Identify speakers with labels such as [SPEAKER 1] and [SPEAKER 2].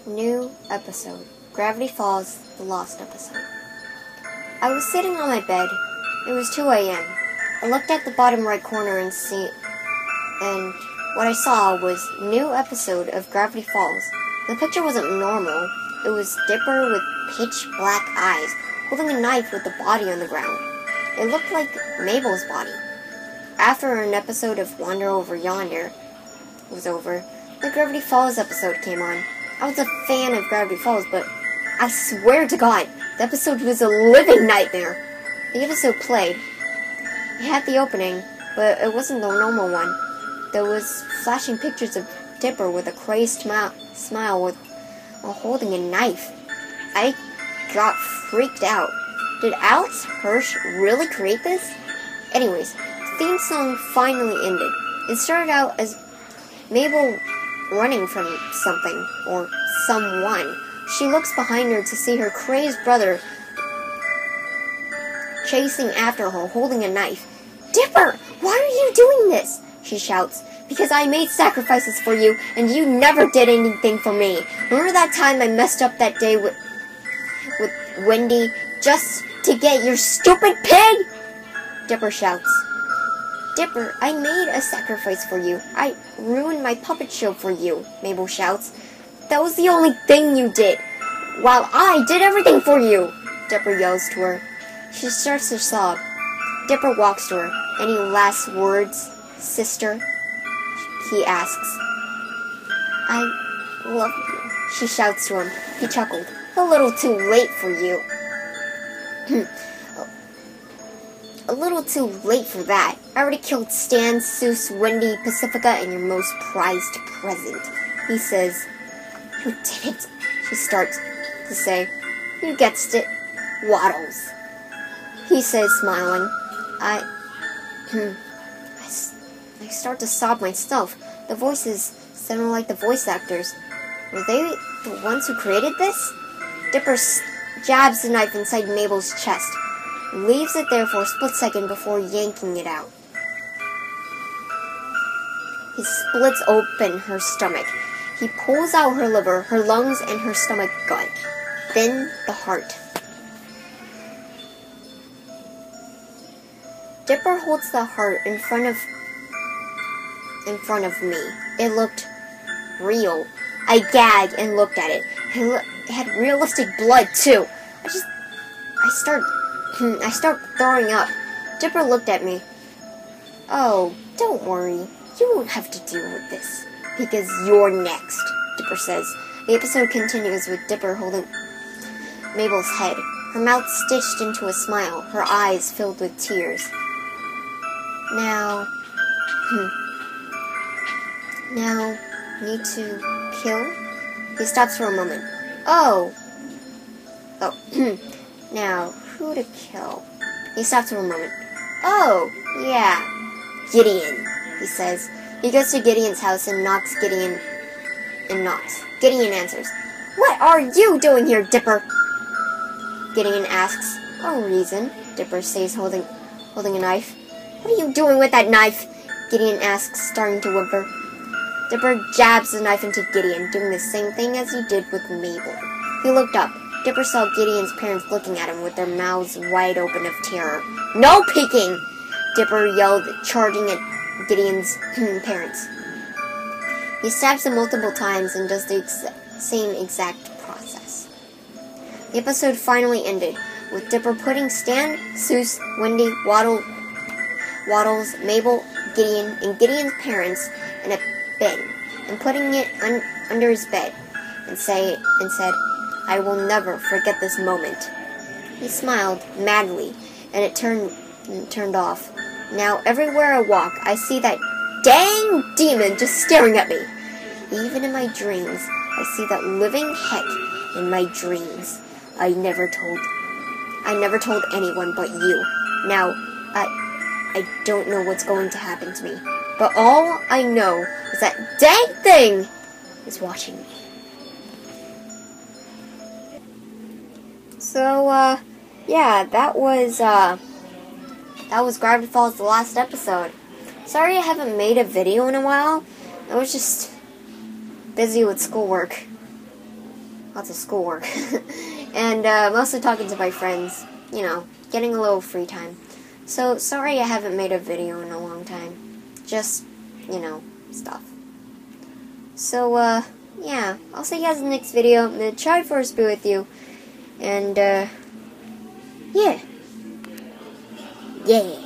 [SPEAKER 1] New episode. Gravity Falls, the lost episode. I was sitting on my bed. It was 2 a.m. I looked at the bottom right corner and what I saw was new episode of Gravity Falls. The picture wasn't normal. It was Dipper with pitch black eyes, holding a knife with the body on the ground. It looked like Mabel's body. After an episode of Wander Over Yonder was over, the Gravity Falls episode came on. I was a fan of Gravity Falls, but I swear to God, the episode was a living nightmare. The episode played. It had the opening, but it wasn't the normal one. There was flashing pictures of Dipper with a crazed smile while holding a knife. I got freaked out. Did Alex Hirsch really create this? Anyways, the theme song finally ended. It started out as Mabel running from something or someone. She looks behind her to see her crazed brother chasing after her, holding a knife. "Dipper, why are you doing this?" she shouts. "Because I made sacrifices for you, and you never did anything for me. Remember that time I messed up that day with Wendy just to get your stupid pig?" Dipper shouts. "Dipper, I made a sacrifice for you. I ruined my puppet show for you," Mabel shouts. "That was the only thing you did, while I did everything for you," Dipper yells to her. She starts to sob. Dipper walks to her. "Any last words, sister?" he asks. "I love you," she shouts to him. He chuckled. "A little too late for you." "A little too late for that. I already killed Stan, Seuss, Wendy, Pacifica, and your most prized present," he says. "You didn't," she starts to say. "You guessed it. Waddles," he says, smiling. I start to sob myself. The voices sounded like the voice actors. Were they the ones who created this? Dipper jabs the knife inside Mabel's chest, leaves it there for a split second before yanking it out. He splits open her stomach. He pulls out her liver, her lungs, and her stomach gut. Then the heart. Dipper holds the heart in front of me. It looked real. I gagged and looked at it. It had realistic blood too. I start throwing up. Dipper looked at me. "Oh, don't worry. You won't have to deal with this. Because you're next," Dipper says. The episode continues with Dipper holding Mabel's head, her mouth stitched into a smile, her eyes filled with tears. Now, need to kill? He stops for a moment. Oh, now, who to kill? He stops for a moment. "Oh, yeah, Gideon," he says. He goes to Gideon's house and knocks. Gideon answers. "What are you doing here, Dipper?" Gideon asks. "No reason," Dipper says, holding a knife. "What are you doing with that knife?" Gideon asks, starting to whimper. Dipper jabs the knife into Gideon, doing the same thing as he did with Mabel. He looked up. Dipper saw Gideon's parents looking at him with their mouths wide open of terror. "No peeking!" Dipper yelled, charging at Gideon's parents. He stabs them multiple times and does the same exact process. The episode finally ended, with Dipper putting Stan, Seuss, Wendy, Waddles, Mabel, Gideon, and Gideon's parents in a bin, and putting it under his bed, and said, "I will never forget this moment." He smiled madly, and it turned off. Now everywhere I walk, I see that dang demon just staring at me. Even in my dreams, I see that living heck in my dreams. I never told anyone but you. Now, I don't know what's going to happen to me, but all I know is that dang thing is watching me. So, yeah, that was Gravity Falls, the last episode. Sorry I haven't made a video in a while. I was just busy with schoolwork. lots of schoolwork. And mostly talking to my friends, you know, getting a little free time. So, sorry I haven't made a video in a long time. Just, you know, stuff. So, yeah, I'll see you guys in the next video. I'm gonna try first be with you. And, yeah. Yeah.